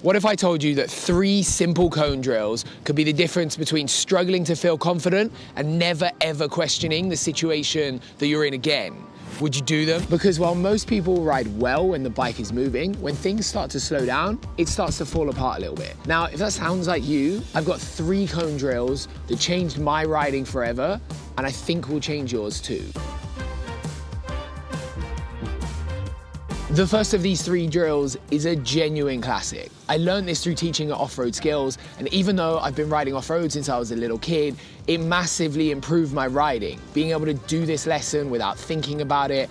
What if I told you that 3 simple cone drills could be the difference between struggling to feel confident and never ever questioning the situation that you're in again? Would you do them? Because while most people ride well when the bike is moving, when things start to slow down, it starts to fall apart a little bit. Now, if that sounds like you, I've got 3 cone drills that changed my riding forever, and I think will change yours too. The first of these 3 drills is a genuine classic. I learned this through teaching at Off-Road Skills, and even though I've been riding off-road since I was a little kid, it massively improved my riding. Being able to do this lesson without thinking about it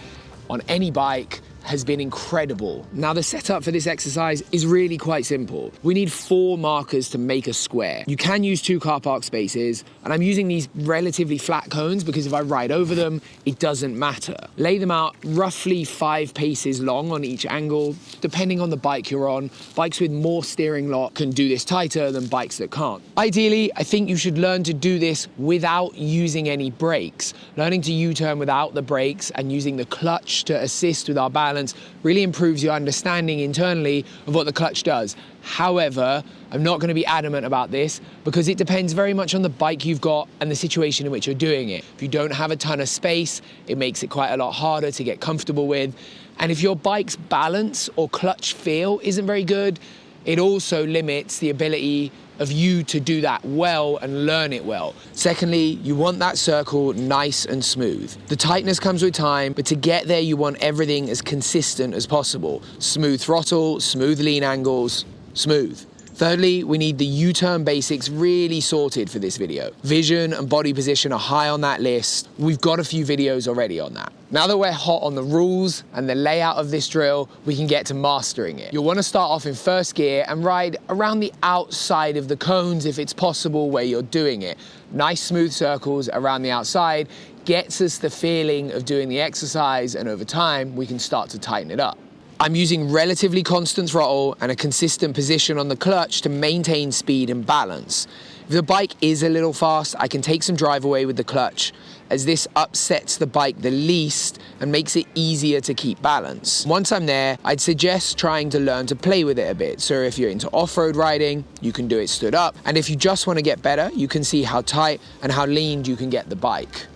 on any bike has been incredible. Now, the setup for this exercise is really quite simple. We need 4 markers to make a square. You can use 2 car park spaces, and I'm using these relatively flat cones because if I ride over them, it doesn't matter. Lay them out roughly 5 paces long on each angle, depending on the bike you're on. Bikes with more steering lock can do this tighter than bikes that can't. Ideally, I think you should learn to do this without using any brakes. Learning to U-turn without the brakes and using the clutch to assist with our balance really improves your understanding internally of what the clutch does. However, I'm not going to be adamant about this because it depends very much on the bike you've got and the situation in which you're doing it. If you don't have a ton of space, it makes it quite a lot harder to get comfortable with. And if your bike's balance or clutch feel isn't very good, it also limits the ability of you to do that well and learn it well. Secondly, you want that circle nice and smooth. The tightness comes with time, but to get there, you want everything as consistent as possible. Smooth throttle, smooth lean angles, smooth. Thirdly, we need the U-turn basics really sorted for this video. Vision and body position are high on that list. We've got a few videos already on that. Now that we're hot on the rules and the layout of this drill, we can get to mastering it. You'll want to start off in first gear and ride around the outside of the cones if it's possible where you're doing it. Nice smooth circles around the outside gets us the feeling of doing the exercise, and over time, we can start to tighten it up. I'm using relatively constant throttle and a consistent position on the clutch to maintain speed and balance. If the bike is a little fast, I can take some drive away with the clutch, as this upsets the bike the least and makes it easier to keep balance. Once I'm there, I'd suggest trying to learn to play with it a bit. So if you're into off-road riding, you can do it stood up. And if you just want to get better, you can see how tight and how leaned you can get the bike.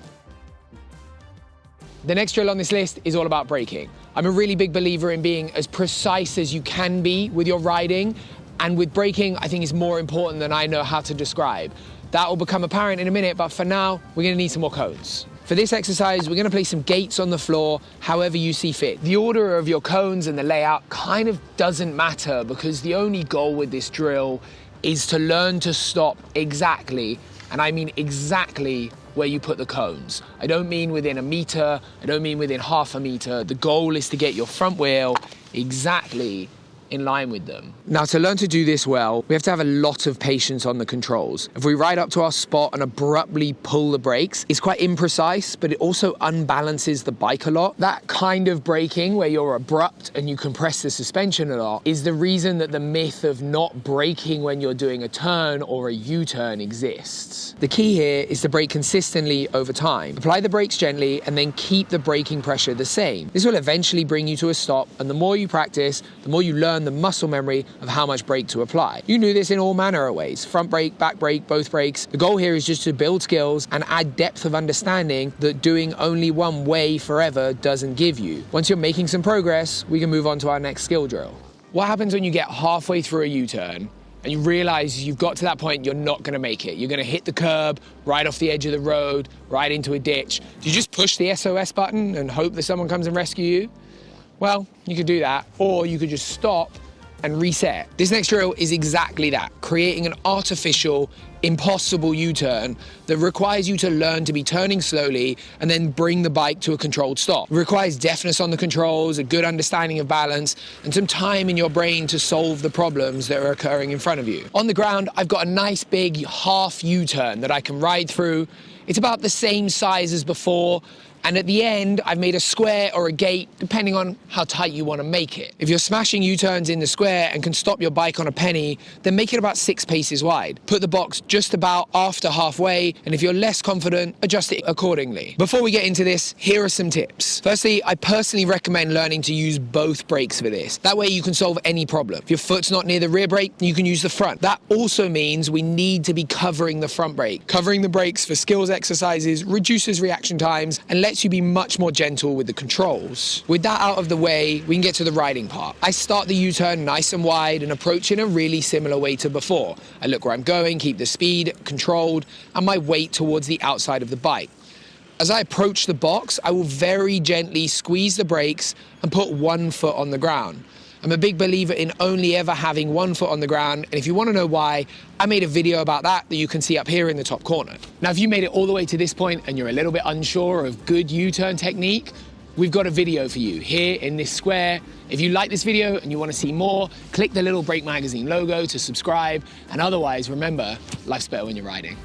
The next drill on this list is all about braking. I'm a really big believer in being as precise as you can be with your riding, and with braking, I think it's more important than I know how to describe. That will become apparent in a minute, but for now, we're gonna need some more cones. For this exercise, we're gonna place some gates on the floor, however you see fit. The order of your cones and the layout kind of doesn't matter because the only goal with this drill is to learn to stop exactly, and I mean exactly, where you put the cones. I don't mean within a meter, I don't mean within half a meter. The goal is to get your front wheel exactly in line with them. Now, to learn to do this well, we have to have a lot of patience on the controls. If we ride up to our spot and abruptly pull the brakes, it's quite imprecise, but it also unbalances the bike a lot. That kind of braking where you're abrupt and you compress the suspension a lot is the reason that the myth of not braking when you're doing a turn or a U-turn exists. The key here is to brake consistently over time. Apply the brakes gently and then keep the braking pressure the same. This will eventually bring you to a stop, and the more you practice, the more you learn the muscle memory of how much brake to apply. You do this in all manner of ways. Front brake, back brake, both brakes. The goal here is just to build skills and add depth of understanding that doing only one way forever doesn't give you. Once you're making some progress, we can move on to our next skill drill. What happens when you get halfway through a U-turn and you realize you've got to that point, you're not gonna make it? You're gonna hit the curb, right off the edge of the road, right into a ditch. Do you just push the SOS button and hope that someone comes and rescue you? Well, you could do that, or you could just stop and reset. This next drill is exactly that, creating an artificial, impossible U-turn that requires you to learn to be turning slowly and then bring the bike to a controlled stop. It requires deftness on the controls, a good understanding of balance, and some time in your brain to solve the problems that are occurring in front of you. On the ground, I've got a nice big half U-turn that I can ride through. It's about the same size as before, And at the end, I've made a square or a gate, depending on how tight you want to make it. If you're smashing U-turns in the square and can stop your bike on a penny, then make it about 6 paces wide. Put the box just about after halfway, and if you're less confident, adjust it accordingly. Before we get into this, here are some tips. Firstly, I personally recommend learning to use both brakes for this. That way you can solve any problem. If your foot's not near the rear brake, you can use the front. That also means we need to be covering the front brake. Covering the brakes for skills exercises reduces reaction times and lets you be much more gentle with the controls. With that out of the way, we can get to the riding part. I start the U-turn nice and wide and approach in a really similar way to before. I look where I'm going, keep the speed controlled, and my weight towards the outside of the bike. As I approach the box, I will very gently squeeze the brakes and put one foot on the ground. I'm a big believer in only ever having one foot on the ground, and if you want to know why, I made a video about that you can see up here in the top corner. Now, if you made it all the way to this point and you're a little bit unsure of good U-turn technique, we've got a video for you here in this square. If you like this video and you want to see more, click the little Brake Magazine logo to subscribe, and otherwise, remember, life's better when you're riding.